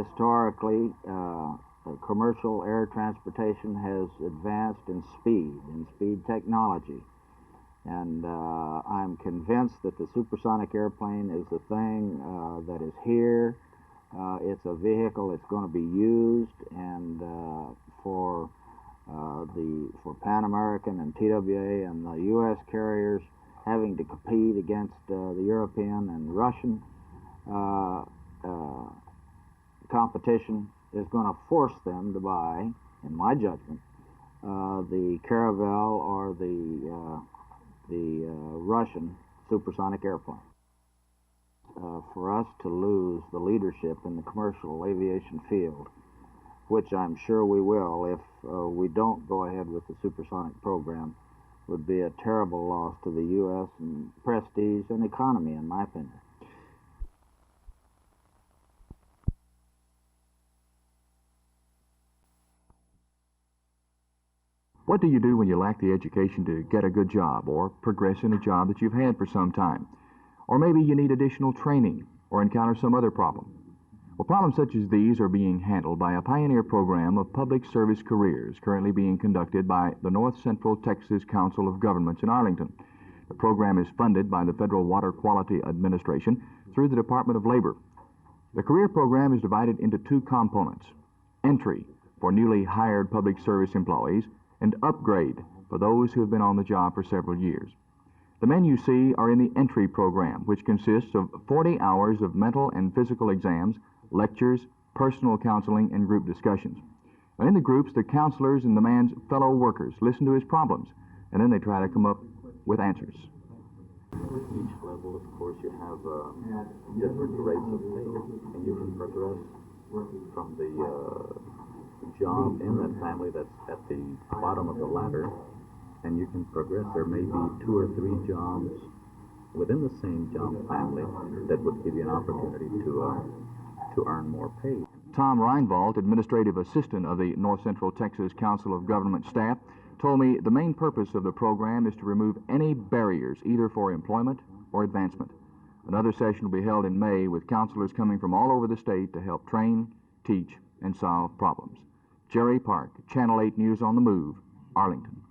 historically, commercial air transportation has advanced in speed technology. And I'm convinced that the supersonic airplane is the thing that is here. It's a vehicle that's going to be used, and for Pan American and TWA and the U.S. carriers having to compete against the European and Russian competition is going to force them to buy, in my judgment, the Caravel or the Russian supersonic airplane. For us to lose the leadership in the commercial aviation field, which I'm sure we will if we don't go ahead with the supersonic program, would be a terrible loss to the U.S. and prestige and economy, in my opinion. What do you do when you lack the education to get a good job or progress in a job that you've had for some time? Or maybe you need additional training or encounter some other problem. Well, problems such as these are being handled by a pioneer program of public service careers currently being conducted by the North Central Texas Council of Governments in Arlington. The program is funded by the Federal Water Quality Administration through the Department of Labor. The career program is divided into two components: entry for newly hired public service employees and upgrade for those who have been on the job for several years. The men you see are in the entry program, which consists of 40 hours of mental and physical exams, lectures, personal counseling, and group discussions. And in the groups, the counselors and the man's fellow workers listen to his problems, and then they try to come up with answers. With each level, of course, you have different rates of pay, and you can progress from the job in that family that's at the bottom of the ladder, and you can progress. There may be 2 or 3 jobs within the same job family that would give you an opportunity to earn more pay. Tom Reinvald, administrative assistant of the North Central Texas Council of Government staff, told me the main purpose of the program is to remove any barriers either for employment or advancement. Another session will be held in May with counselors coming from all over the state to help train, teach, and solve problems. Jerry Park, Channel 8 News on the Move, Arlington.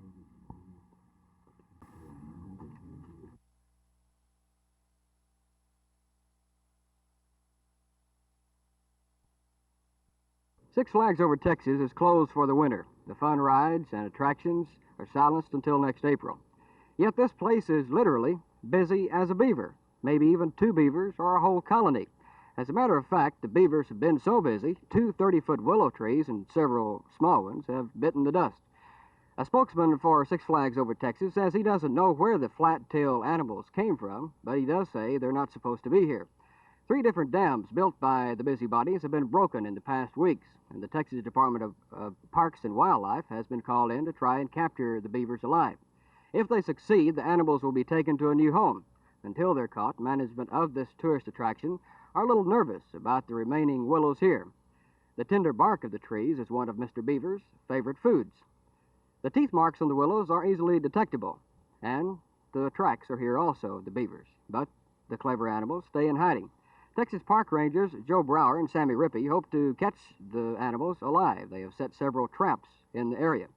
Six Flags Over Texas is closed for the winter. The fun rides and attractions are silenced until next April. Yet this place is literally busy as a beaver, maybe even 2 beavers or a whole colony. As a matter of fact, the beavers have been so busy, 2 30-foot willow trees and several small ones have bitten the dust. A spokesman for Six Flags Over Texas says he doesn't know where the flat-tailed animals came from, but he does say they're not supposed to be here. 3 different dams built by the busybodies have been broken in the past weeks, and the Texas Department of Parks and Wildlife has been called in to try and capture the beavers alive. If they succeed, the animals will be taken to a new home. Until they're caught, management of this tourist attraction are a little nervous about the remaining willows here. The tender bark of the trees is one of Mr. Beaver's favorite foods. The teeth marks on the willows are easily detectable, and the tracks are here also, the beavers. But the clever animals stay in hiding. Texas Park Rangers Joe Brower and Sammy Rippey hope to catch the animals alive. They have set several traps in the area.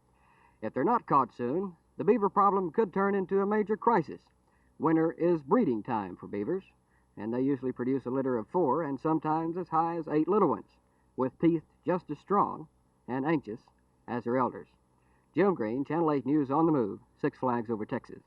If they're not caught soon, the beaver problem could turn into a major crisis. Winter is breeding time for beavers, and they usually produce a litter of 4 and sometimes as high as 8 little ones, with teeth just as strong and anxious as their elders. Jim Green, Channel 8 News on the Move, Six Flags Over Texas.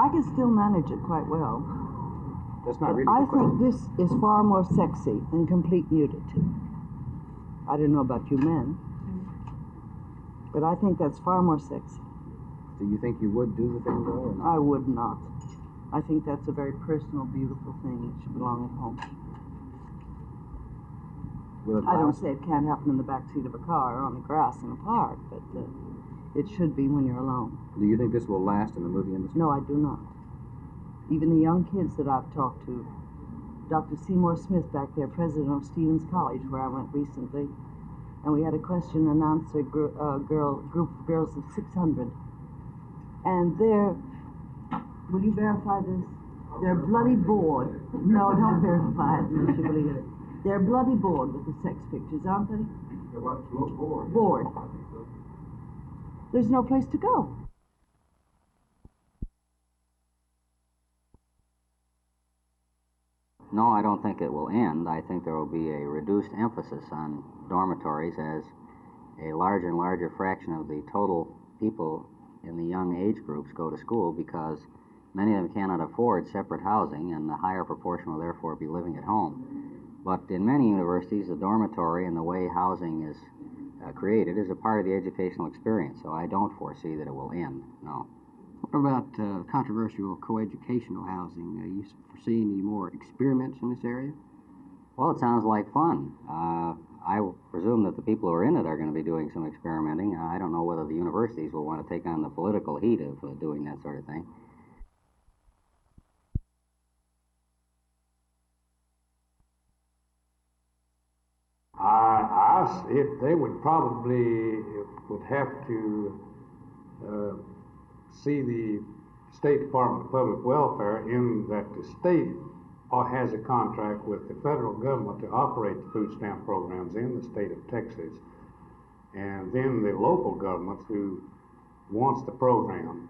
I can still manage it quite well. That's not really I the question. think this is far more sexy than complete nudity. I don't know about you men, but I think that's far more sexy. Do you think you would do the thing, though? Or not? I would not. I think that's a very personal, beautiful thing that should belong at home. Will it I don't last? say it can't happen in the back seat of a car or on the grass in a park, but it should be when you're alone. Do you think this will last in the movie industry? No, I do not. Even the young kids that I've talked to, Dr. Seymour Smith back there, president of Stevens College, where I went recently, and we had a question and answer group of girls of 600. And will you verify this? They're bloody bored. No, don't verify it unless you believe it. They're bloody bored with the sex pictures, aren't they? They're what? Bored. Bored. There's no place to go. No, I don't think it will end. I think there will be a reduced emphasis on dormitories as a larger and larger fraction of the total people in the young age groups go to school because many of them cannot afford separate housing, and the higher proportion will therefore be living at home. But in many universities, the dormitory and the way housing is created is a part of the educational experience, so I don't foresee that it will end, no. What about controversial coeducational housing? You foresee any more experiments in this area? Well, it sounds like fun. I presume that the people who are in it are going to be doing some experimenting. I don't know whether the universities will want to take on the political heat of doing that sort of thing. They would probably have to see the State Department of Public Welfare in that the state has a contract with the federal government to operate the food stamp programs in the state of Texas. And then the local government who wants the program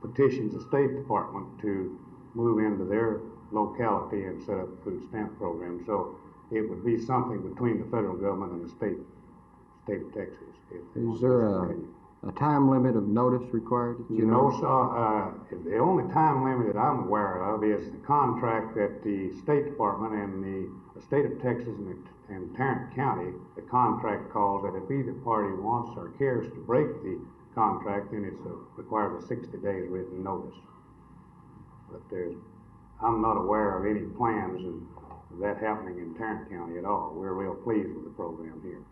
petitions the State Department to move into their locality and set up a food stamp program. So it would be something between the federal government and the state of Texas. Is there a time limit of notice required? The only time limit that I'm aware of is the contract that the State Department and the state of Texas and Tarrant County, the contract calls that if either party wants or cares to break the contract, then it requires a 60 days written notice. But I'm not aware of any plans of that happening in Tarrant County at all. We're real pleased with the program here.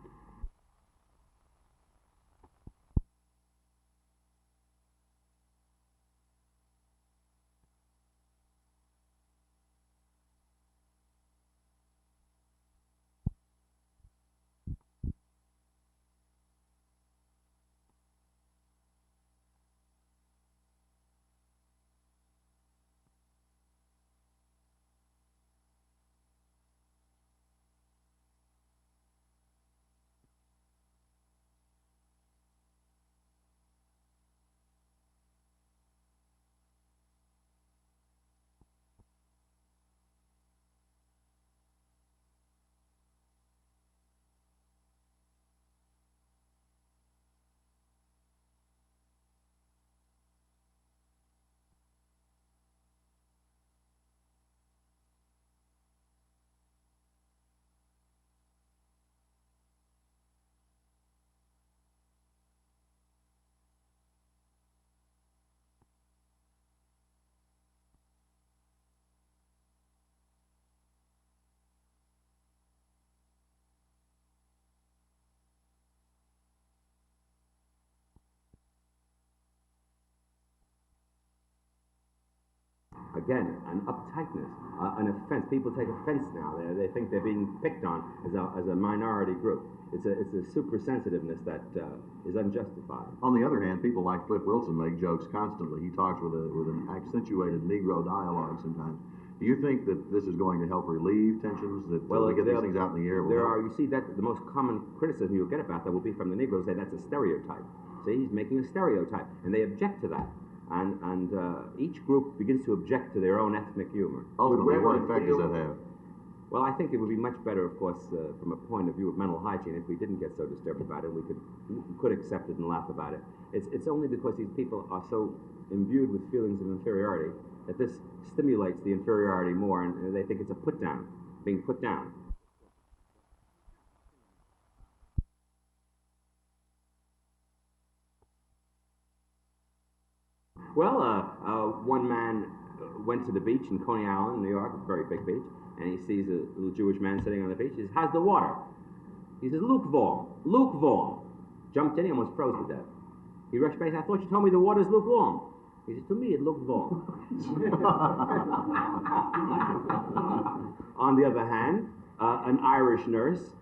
Again, an uptightness, an offense. People take offense now. They think they're being picked on as a minority group. It's a super-sensitiveness that is unjustified. On the other hand, people like Flip Wilson make jokes constantly. He talks with an accentuated Negro dialogue sometimes. Do you think that this is going to help relieve tensions, that we get these things out in the air? You see, that the most common criticism you'll get about that will be from the Negroes, say that's a stereotype. See, he's making a stereotype, and they object to that. And each group begins to object to their own ethnic humor. Ultimately, what effect does that have? Well, I think it would be much better, of course, from a point of view of mental hygiene, if we didn't get so disturbed about it, and we could accept it and laugh about it. It's only because these people are so imbued with feelings of inferiority, that this stimulates the inferiority more, and they think it's a put down, being put down. Well, one man went to the beach in Coney Island, New York, a very big beach, and he sees a little Jewish man sitting on the beach. He says, "How's the water?" He says, "Lukewarm, lukewarm." Jumped in, he almost froze to death. He rushed back, "I thought you told me the water's lukewarm." He says, "To me it looked warm." On the other hand, an Irish nurse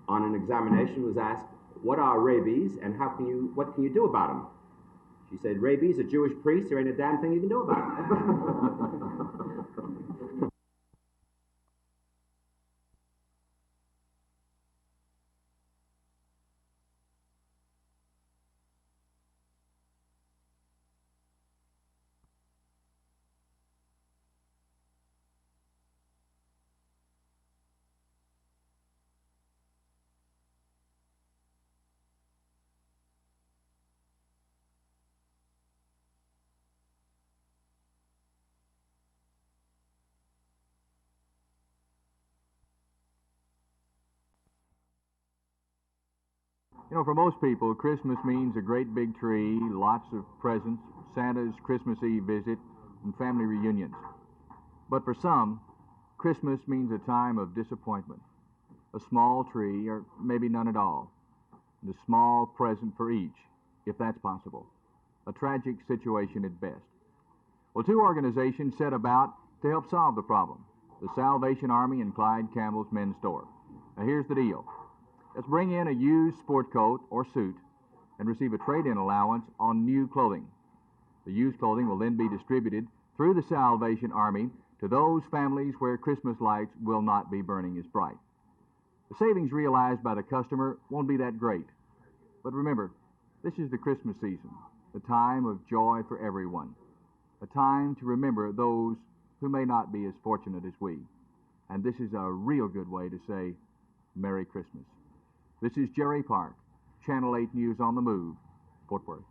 on an examination was asked, "What are rabies and what can you do about them?" She said, "Rabies, a Jewish priest, there ain't a damn thing you can do about it." You know, for most people, Christmas means a great big tree, lots of presents, Santa's Christmas Eve visit, and family reunions. But for some, Christmas means a time of disappointment, a small tree, or maybe none at all, and a small present for each, if that's possible. A tragic situation at best. Well, two organizations set about to help solve the problem, the Salvation Army and Clyde Campbell's men's store. Now, here's the deal. Let's bring in a used sport coat or suit and receive a trade-in allowance on new clothing. The used clothing will then be distributed through the Salvation Army to those families where Christmas lights will not be burning as bright. The savings realized by the customer won't be that great. But remember, this is the Christmas season, the time of joy for everyone, a time to remember those who may not be as fortunate as we. And this is a real good way to say Merry Christmas. This is Jerry Park, Channel 8 News on the Move, Fort Worth.